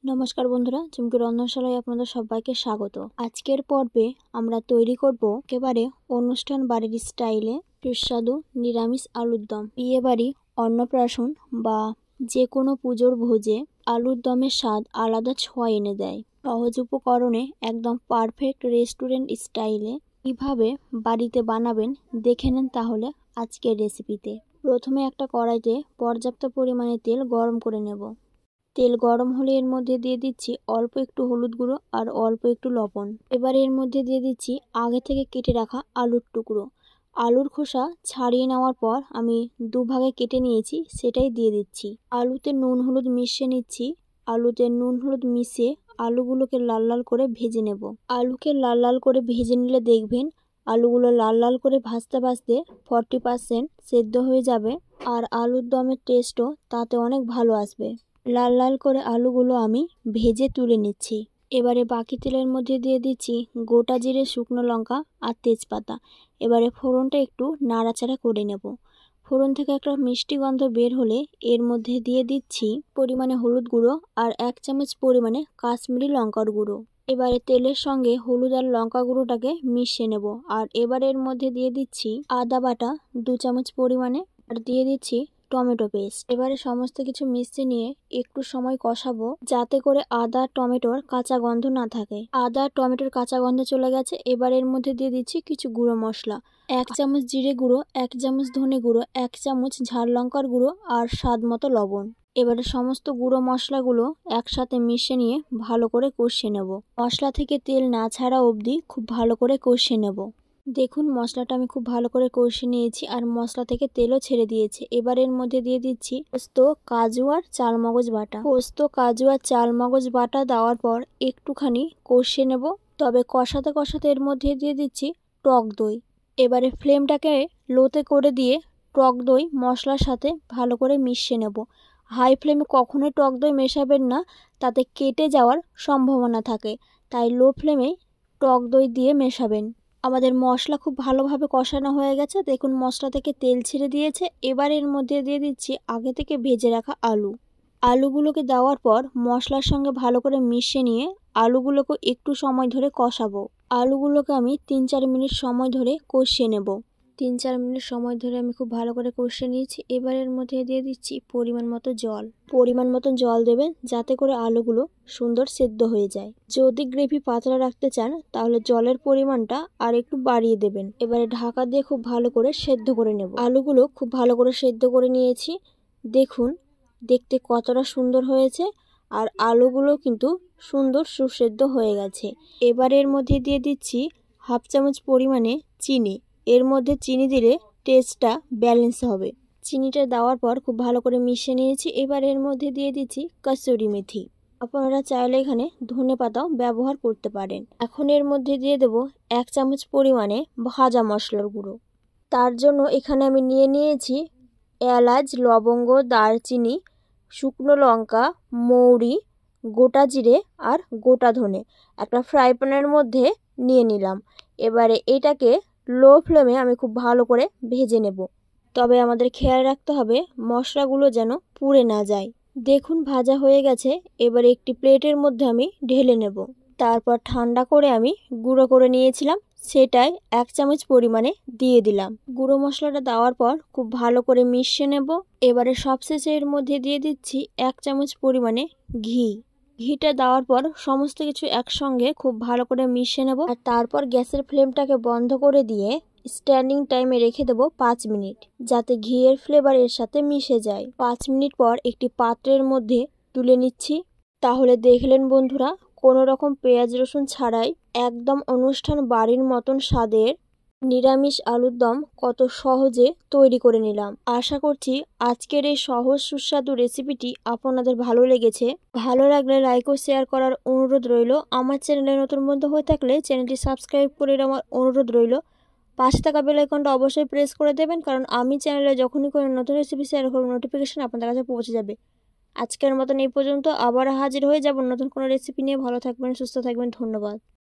নমস্কার বন্ধুরা, চুমকি রন্ধনশালায় আপনাদের সবাইকে স্বাগত। আজকের পর্বে আমরা তৈরি করব একেবারে অনুষ্ঠান বাড়ির স্টাইলে সুস্বাদু নিরামিষ আলুর দম। বিয়ে বাড়ি, অন্নপ্রাশন বা যে কোনো পুজোর ভোজে আলুর দমের স্বাদ আলাদা ছোঁয়া এনে দেয়। সহজ উপকরণে একদম পারফেক্ট রেস্টুরেন্ট স্টাইলে কিভাবে বাড়িতে বানাবেন দেখে নেন তাহলে আজকের রেসিপিতে। প্রথমে একটা কড়াইতে পর্যাপ্ত পরিমাণে তেল গরম করে নেব। তেল গরম হলে এর মধ্যে দিয়ে দিচ্ছি অল্প একটু হলুদ গুঁড়ো আর অল্প একটু লবণ। এবার এর মধ্যে দিয়ে দিচ্ছি আগে থেকে কেটে রাখা আলুর টুকরো। আলুর খোসা ছাড়িয়ে নেওয়ার পর আমি দুভাগে কেটে নিয়েছি, সেটাই দিয়ে দিচ্ছি। আলুতে নুন হলুদ মিশিয়ে নিচ্ছি। আলুতে নুন হলুদ মিশিয়ে আলুগুলোকে লাল লাল করে ভেজে নেব। আলুকে লাল লাল করে ভেজে নিলে দেখবেন আলুগুলো লাল লাল করে ভাজতে ভাজতে 40% সেদ্ধ হয়ে যাবে, আর আলুর দমের টেস্টও তাতে অনেক ভালো আসবে। লাল লাল করে আলুগুলো আমি ভেজে তুলে নিচ্ছি। এবারে বাকি তেলের মধ্যে দিয়ে দিচ্ছি গোটা জিরে, শুকনো লঙ্কা আর তেজপাতা। এবারে ফোড়নটা একটু নাড়াচাড়া করে নেব। ফোড়ন থেকে একটা মিষ্টি গন্ধ বের হলে এর মধ্যে দিয়ে দিচ্ছি পরিমাণে হলুদ গুঁড়ো আর 1 চামচ পরিমাণে কাশ্মীরি লঙ্কার গুঁড়ো। এবারে তেলের সঙ্গে হলুদ আর লঙ্কা গুঁড়োটাকে মিশিয়ে নেব। আর এবারে এর মধ্যে দিয়ে দিচ্ছি আদা বাটা 2 চামচ পরিমাণে, আর দিয়ে দিচ্ছি টমেটো পেস্ট। এবারে সমস্ত কিছু মিশিয়ে নিয়ে একটু সময় কষাবো, যাতে করে আদা টমেটোর কাঁচা গন্ধ না থাকে। আদা টমেটোর কাঁচা গন্ধ চলে গেছে। এবার এর মধ্যে দিয়ে দিচ্ছি কিছু গুঁড়ো মশলা। 1 চামচ জিরে গুঁড়ো, 1 চামচ ধনে গুঁড়ো, 1 চামচ ঝাল লঙ্কার গুঁড়ো আর স্বাদ মতো লবণ। এবারে সমস্ত গুঁড়ো মশলাগুলো একসাথে মিশিয়ে নিয়ে ভালো করে কষিয়ে নেব। মশলা থেকে তেল না ছাড়া অবধি খুব ভালো করে কষিয়ে নেব। দেখুন মশলাটা আমি খুব ভালো করে কষিয়ে নিয়েছি আর মশলা থেকে তেলও ছেড়ে দিয়েছে। এবার এর মধ্যে দিয়ে দিচ্ছি পোস্ত, কাজু আর চালমগজ বাটা। পোস্ত, কাজু আর চালমগজ বাটা দেওয়ার পর একটুখানি কষিয়ে নেব। তবে কষাতে কষাতে এর মধ্যে দিয়ে দিচ্ছি টক দই। এবারে ফ্লেমটাকে লোতে করে দিয়ে টক দই মশলার সাথে ভালো করে মিশিয়ে নেব। হাই ফ্লেমে কখনোই টক দই মেশাবেন না, তাতে কেটে যাওয়ার সম্ভাবনা থাকে। তাই লো ফ্লেমে টক দই দিয়ে মেশাবেন। আমাদের মশলা খুব ভালোভাবে কষানো হয়ে গেছে। দেখুন মশলা থেকে তেল ছেড়ে দিয়েছে। এবার এর মধ্যে দিয়ে দিচ্ছি আগে থেকে ভেজে রাখা আলু। আলুগুলোকে দেওয়ার পর মশলার সঙ্গে ভালো করে মিশিয়ে নিয়ে আলুগুলোকে একটু সময় ধরে কষাবো। আলুগুলোকে আমি 3-4 মিনিট সময় ধরে কষিয়ে নেব। 3-4 মিনিট সময় ধরে আমি খুব ভালো করে কষিয়ে নিয়েছি। এবার এর মধ্যে দিয়ে দিচ্ছি পরিমাণ মতো জল। পরিমাণ মতো জল দেবেন যাতে করে আলুগুলো সুন্দর সেদ্ধ হয়ে যায়। যদি গ্রেভি পাতলা রাখতে চান তাহলে জলের পরিমাণটা আর একটু বাড়িয়ে দেবেন। এবারে ঢাকা দিয়ে খুব ভালো করে সেদ্ধ করে নেব। আলুগুলো খুব ভালো করে সেদ্ধ করে নিয়েছি। দেখুন দেখতে কতটা সুন্দর হয়েছে, আর আলুগুলো কিন্তু সুন্দর সুসেদ্ধ হয়ে গেছে। এবার এর মধ্যে দিয়ে দিচ্ছি 1/2 চামচ পরিমাণে চিনি। এর মধ্যে চিনি দিলে টেস্টটা ব্যালেন্স হবে। চিনিটা দেওয়ার পর খুব ভালো করে মিশিয়ে নিয়েছি। এবার এর মধ্যে দিয়ে দিচ্ছি কসুরি মেথি। আপনারা চাইলে এখানে ধনেপাতাও ব্যবহার করতে পারেন। এখন এর মধ্যে দিয়ে দেব 1 চামচ পরিমাণে ভাজা মশলার গুঁড়ো। তার জন্য এখানে আমি নিয়ে নিয়েছি এলাচ, লবঙ্গ, দারচিনি, শুকনো লঙ্কা, মৌরি, গোটা জিরে আর গোটা ধনে একটা ফ্রাই প্যানের মধ্যে নিয়ে নিলাম। এবারে এটাকে লো ফ্লেমে আমি খুব ভালো করে ভেজে নেব। তবে আমাদের খেয়াল রাখতে হবে মশলাগুলো যেন পুড়ে না যায়। দেখুন ভাজা হয়ে গেছে। এবারে একটি প্লেটের মধ্যে আমি ঢেলে নেব। তারপর ঠান্ডা করে আমি গুঁড়ো করে নিয়েছিলাম, সেটাই 1 চামচ পরিমাণে দিয়ে দিলাম। গুঁড়ো মশলাটা দেওয়ার পর খুব ভালো করে মিশিয়ে নেব। এবারে সবশেষে এর মধ্যে দিয়ে দিচ্ছি 1 চামচ পরিমাণে ঘি। ঘিটা দেওয়ার পর সমস্ত কিছু একসঙ্গে খুব ভালো করে মিশিয়ে নেব। আর তারপর গ্যাসের ফ্লেমটাকে বন্ধ করে দিয়ে স্ট্যান্ডিং টাইমে রেখে দেবো 5 মিনিট, যাতে ঘিয়ের ফ্লেভার এর সাথে মিশে যায়। 5 মিনিট পর একটি পাত্রের মধ্যে তুলে নিচ্ছি। তাহলে দেখলেন বন্ধুরা, কোনো রকম পেঁয়াজ রসুন ছাড়াই একদম অনুষ্ঠান বাড়ির মতন স্বাদের নিরামিষ আলুর দম কত সহজে তৈরি করে নিলাম। আশা করছি আজকের এই সহজ সুস্বাদু রেসিপিটি আপনাদের ভালো লেগেছে। ভালো লাগলে লাইক ও শেয়ার করার অনুরোধ রইল। আমার চ্যানেলে নতুন বন্ধু হয়ে থাকলে চ্যানেলটি সাবস্ক্রাইব করে আমার অনুরোধ রইল। পাশে থাকা বেল আইকনটা অবশ্যই প্রেস করে দেবেন, কারণ আমি চ্যানেলে যখনই কোনো নতুন রেসিপি শেয়ার করব নোটিফিকেশন আপনাদের কাছে পৌঁছে যাবে। আজকের মতন এই পর্যন্ত, আবার হাজির হয়ে যাব নতুন কোনো রেসিপি নিয়ে। ভালো থাকবেন, সুস্থ থাকবেন, ধন্যবাদ।